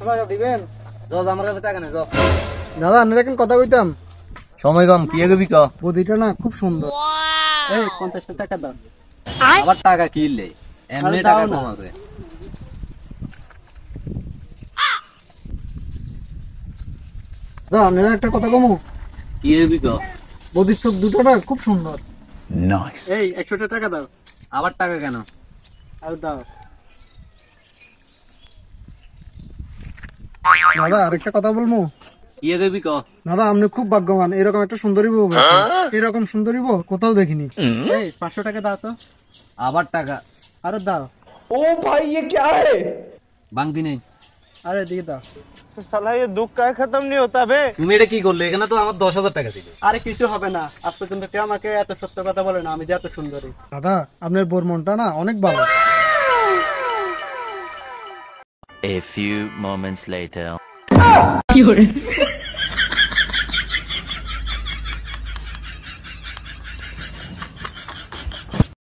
টাকা দিবেন? রোজ আমার কাছে টাকা নেই। দাদা আপনার এখন কথা কইতাম, সময় কম, কি এগোবি ক? বদিটা না খুব সুন্দর। এই 50 টাকা দাও। আবার টাকা কিনলে এমনি দাও টাকা না। কম আছে। দাদা আপনার একটা কথা কমু, কি এগোবি ক? বদির চোখ দুটো না খুব সুন্দর। এই 100 টাকা দাও। আবার টাকা কেন? আর দাও। দাদা আরেকটা কথা বলবো। কি এগোবি ক? দাদা আপনি খুব ভাগ্যবান, এরকম একটা সুন্দরী বউ পেয়েছেন। এরকম সুন্দরী বউ কোথাও দেখিনি। এই 500 টাকা দাও তো। আবার টাকা। আরে দাও। বাংতি নেই। আরে দিয়ে দাও। साला ये दुख का खत्म नहीं होता बे। তুমি এটা কি করলে? এখানে তো আমার 10,000 টাকা ছিল। আরে কিছু হবে না, আজ পর্যন্ত কেউ আমাকে এত সত্য কথা বলে না, আমি যে এত সুন্দরী। দাদা আপনার বোর মনটা না অনেক ভালো। A few moments later.